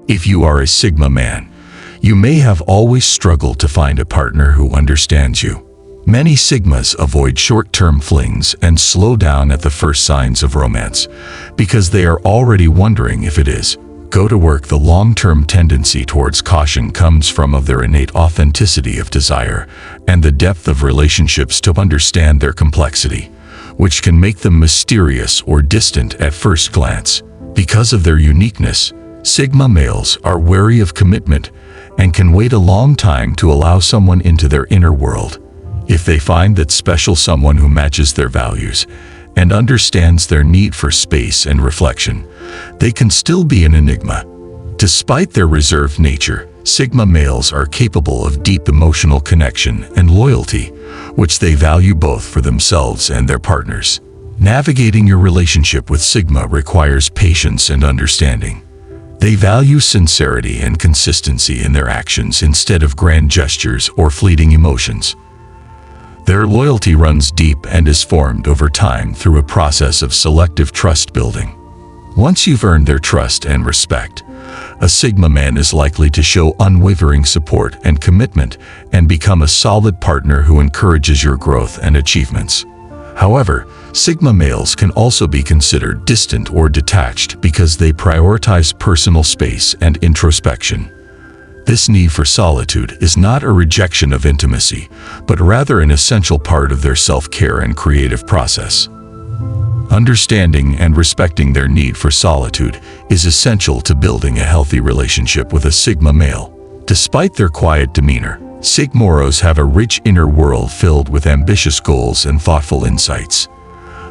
If you are a Sigma man, you may have always struggled to find a partner who understands you. Many Sigmas avoid short-term flings and slow down at the first signs of romance because they are already wondering if it is. Go to work. The long-term tendency towards caution comes from their innate authenticity of desire and the depth of relationships to understand their complexity, which can make them mysterious or distant at first glance. Because of their uniqueness, Sigma males are wary of commitment and can wait a long time to allow someone into their inner world. If they find that special someone who matches their values and understands their need for space and reflection, they can still be an enigma. Despite their reserved nature, Sigma males are capable of deep emotional connection and loyalty, which they value both for themselves and their partners. Navigating your relationship with Sigma requires patience and understanding. They value sincerity and consistency in their actions instead of grand gestures or fleeting emotions. Their loyalty runs deep and is formed over time through a process of selective trust building. Once you've earned their trust and respect, a Sigma man is likely to show unwavering support and commitment and become a solid partner who encourages your growth and achievements. However, Sigma males can also be considered distant or detached because they prioritize personal space and introspection. This need for solitude is not a rejection of intimacy, but rather an essential part of their self-care and creative process. Understanding and respecting their need for solitude is essential to building a healthy relationship with a Sigma male. Despite their quiet demeanor, Sigmoros have a rich inner world filled with ambitious goals and thoughtful insights.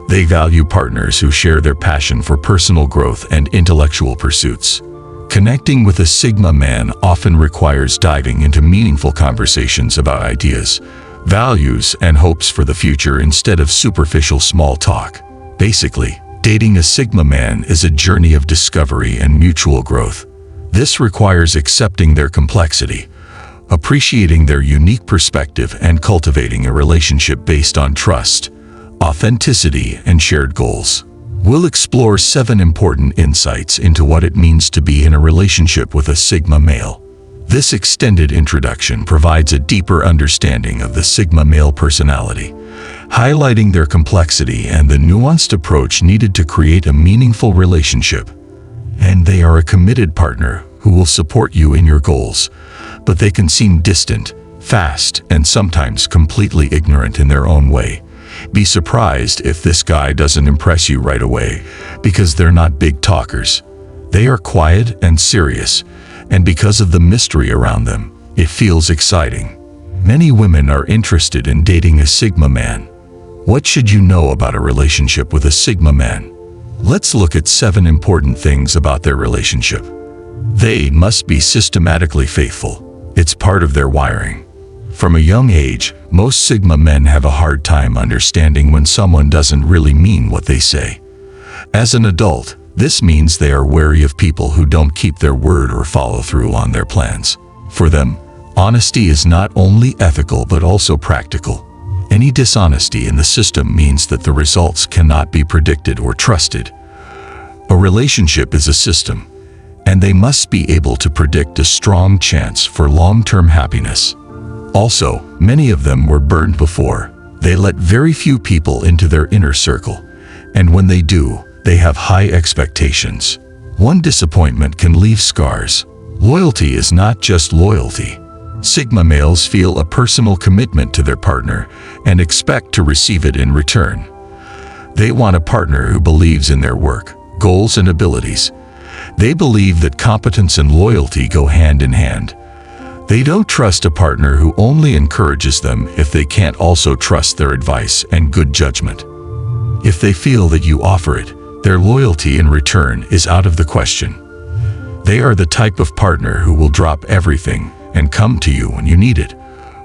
They value partners who share their passion for personal growth and intellectual pursuits. Connecting with a Sigma man often requires diving into meaningful conversations about ideas, values, and hopes for the future instead of superficial small talk. Basically, dating a Sigma man is a journey of discovery and mutual growth. This requires accepting their complexity, appreciating their unique perspective, and cultivating a relationship based on trust, authenticity, and shared goals. We'll explore 7 important insights into what it means to be in a relationship with a Sigma male. This extended introduction provides a deeper understanding of the Sigma male personality, highlighting their complexity and the nuanced approach needed to create a meaningful relationship. And they are a committed partner who will support you in your goals, but they can seem distant, fast, and sometimes completely ignorant in their own way. Be surprised if this guy doesn't impress you right away, because they're not big talkers. They are quiet and serious, and because of the mystery around them, it feels exciting. Many women are interested in dating a Sigma man. What should you know about a relationship with a Sigma man? Let's look at 7 important things about their relationship. They must be systematically faithful. It's part of their wiring. From a young age, most Sigma men have a hard time understanding when someone doesn't really mean what they say. As an adult, this means they are wary of people who don't keep their word or follow through on their plans. For them, honesty is not only ethical but also practical. Any dishonesty in the system means that the results cannot be predicted or trusted. A relationship is a system, and they must be able to predict a strong chance for long-term happiness. Also, many of them were burned before. They let very few people into their inner circle, and when they do, they have high expectations. One disappointment can leave scars. Loyalty is not just loyalty. Sigma males feel a personal commitment to their partner and expect to receive it in return. They want a partner who believes in their work, goals, and abilities. They believe that competence and loyalty go hand in hand. They don't trust a partner who only encourages them if they can't also trust their advice and good judgment. If they feel that you offer it, their loyalty in return is out of the question. They are the type of partner who will drop everything and come to you when you need it,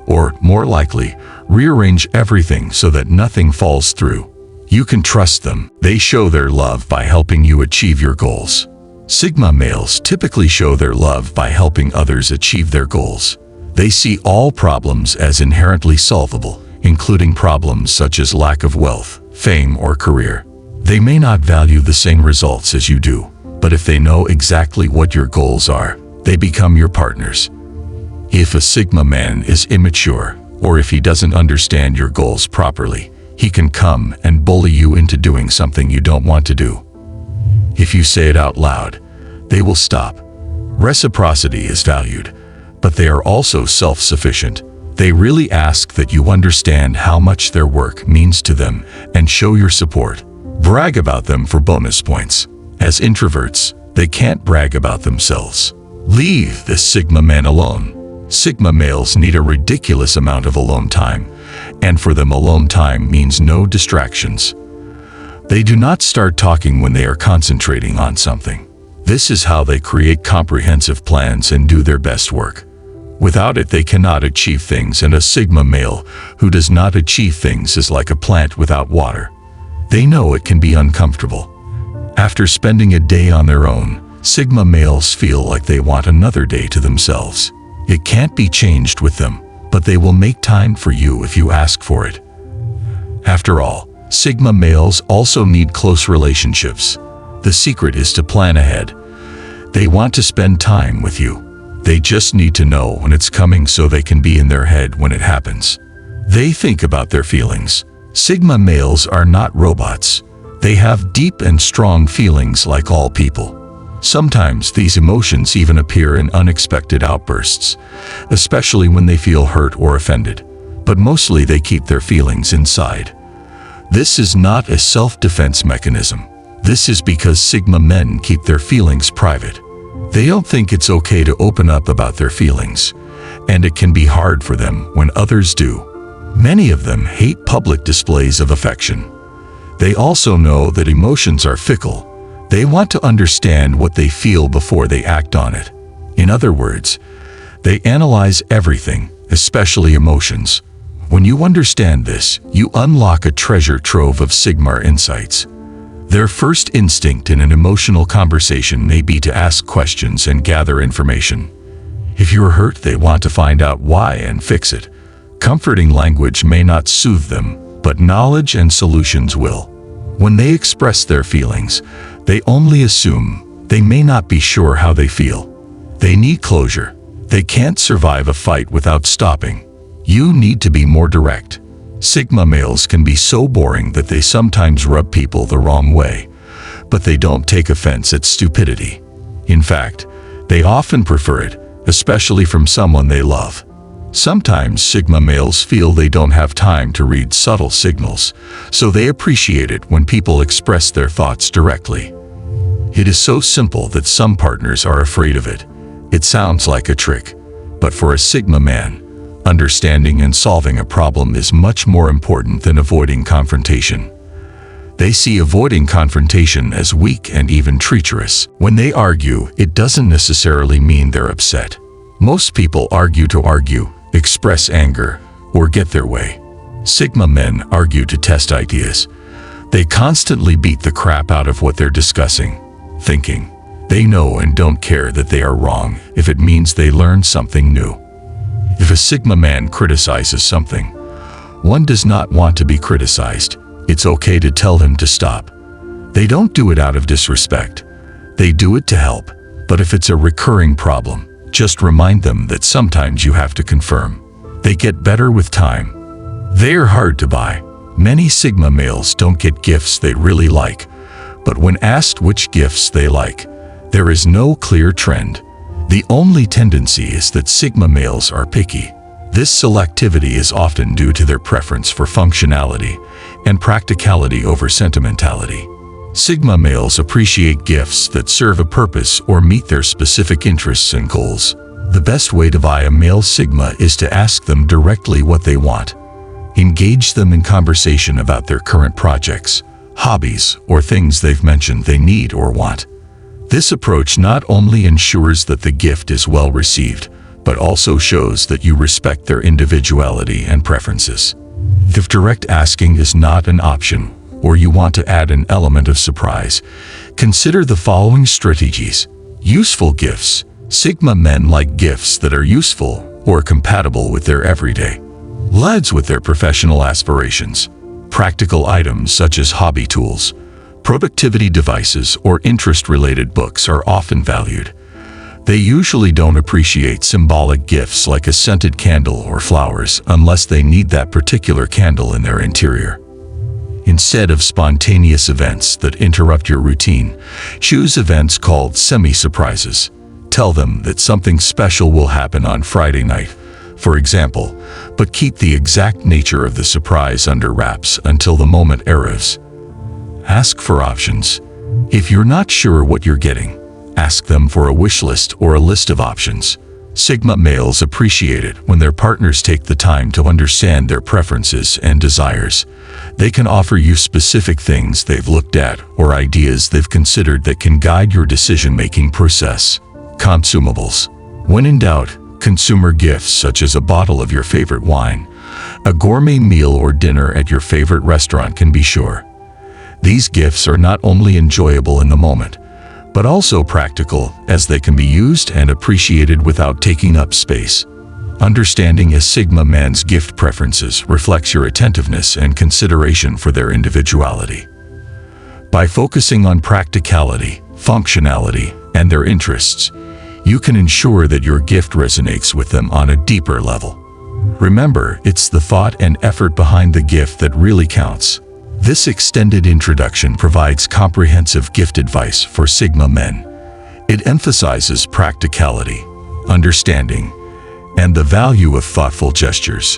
or, more likely, rearrange everything so that nothing falls through. You can trust them. They show their love by helping you achieve your goals. Sigma males typically show their love by helping others achieve their goals. They see all problems as inherently solvable, including problems such as lack of wealth, fame, or career. They may not value the same results as you do, but if they know exactly what your goals are, they become your partners. If a Sigma man is immature, or if he doesn't understand your goals properly, he can come and bully you into doing something you don't want to do. If you say it out loud, they will stop. Reciprocity is valued, but they are also self-sufficient. They really ask that you understand how much their work means to them and show your support. Brag about them for bonus points. As introverts, they can't brag about themselves. Leave this Sigma man alone. Sigma males need a ridiculous amount of alone time, and for them alone time means no distractions. They do not start talking when they are concentrating on something. This is how they create comprehensive plans and do their best work. Without it, they cannot achieve things, and a Sigma male who does not achieve things is like a plant without water. They know it can be uncomfortable. After spending a day on their own, Sigma males feel like they want another day to themselves. It can't be changed with them, but they will make time for you if you ask for it. After all, Sigma males also need close relationships. The secret is to plan ahead. They want to spend time with you. They just need to know when it's coming so they can be in their head when it happens. They think about their feelings. Sigma males are not robots. They have deep and strong feelings like all people. Sometimes these emotions even appear in unexpected outbursts, especially when they feel hurt or offended. But mostly they keep their feelings inside. This is not a self-defense mechanism. This is because Sigma men keep their feelings private. They don't think it's okay to open up about their feelings, and it can be hard for them when others do. Many of them hate public displays of affection. They also know that emotions are fickle. They want to understand what they feel before they act on it. In other words, they analyze everything, especially emotions. When you understand this, you unlock a treasure trove of Sigma insights. Their first instinct in an emotional conversation may be to ask questions and gather information. If you're hurt, they want to find out why and fix it. Comforting language may not soothe them, but knowledge and solutions will. When they express their feelings, they only assume. They may not be sure how they feel. They need closure. They can't survive a fight without stopping. You need to be more direct. Sigma males can be so boring that they sometimes rub people the wrong way, but they don't take offense at stupidity. In fact, they often prefer it, especially from someone they love. Sometimes Sigma males feel they don't have time to read subtle signals, so they appreciate it when people express their thoughts directly. It is so simple that some partners are afraid of it. It sounds like a trick, but for a Sigma man, understanding and solving a problem is much more important than avoiding confrontation. They see avoiding confrontation as weak and even treacherous. When they argue, it doesn't necessarily mean they're upset. Most people argue to argue, express anger, or get their way. Sigma men argue to test ideas. They constantly beat the crap out of what they're discussing, thinking. They know and don't care that they are wrong if it means they learn something new. If a Sigma man criticizes something, one does not want to be criticized. It's okay to tell him to stop. They don't do it out of disrespect. They do it to help. But if it's a recurring problem, just remind them that sometimes you have to confirm. They get better with time. They are hard to buy. Many Sigma males don't get gifts they really like, but when asked which gifts they like, there is no clear trend. The only tendency is that Sigma males are picky. This selectivity is often due to their preference for functionality and practicality over sentimentality. Sigma males appreciate gifts that serve a purpose or meet their specific interests and goals. The best way to buy a male Sigma is to ask them directly what they want. Engage them in conversation about their current projects, hobbies, or things they've mentioned they need or want. This approach not only ensures that the gift is well received, but also shows that you respect their individuality and preferences. If direct asking is not an option, or you want to add an element of surprise, consider the following strategies. Useful gifts. Sigma men like gifts that are useful or compatible with their everyday lives with their professional aspirations. Practical items such as hobby tools, productivity devices, or interest-related books are often valued. They usually don't appreciate symbolic gifts like a scented candle or flowers unless they need that particular candle in their interior. Instead of spontaneous events that interrupt your routine, choose events called semi-surprises. Tell them that something special will happen on Friday night, for example, but keep the exact nature of the surprise under wraps until the moment arrives. Ask for options. If you're not sure what you're getting, ask them for a wish list or a list of options. Sigma males appreciate it when their partners take the time to understand their preferences and desires. They can offer you specific things they've looked at or ideas they've considered that can guide your decision-making process. Consumables. When in doubt, consumer gifts such as a bottle of your favorite wine, a gourmet meal or dinner at your favorite restaurant can be sure. These gifts are not only enjoyable in the moment, but also practical, as they can be used and appreciated without taking up space. Understanding a Sigma man's gift preferences reflects your attentiveness and consideration for their individuality. By focusing on practicality, functionality, and their interests, you can ensure that your gift resonates with them on a deeper level. Remember, it's the thought and effort behind the gift that really counts. This extended introduction provides comprehensive gift advice for Sigma men. It emphasizes practicality, understanding, and the value of thoughtful gestures.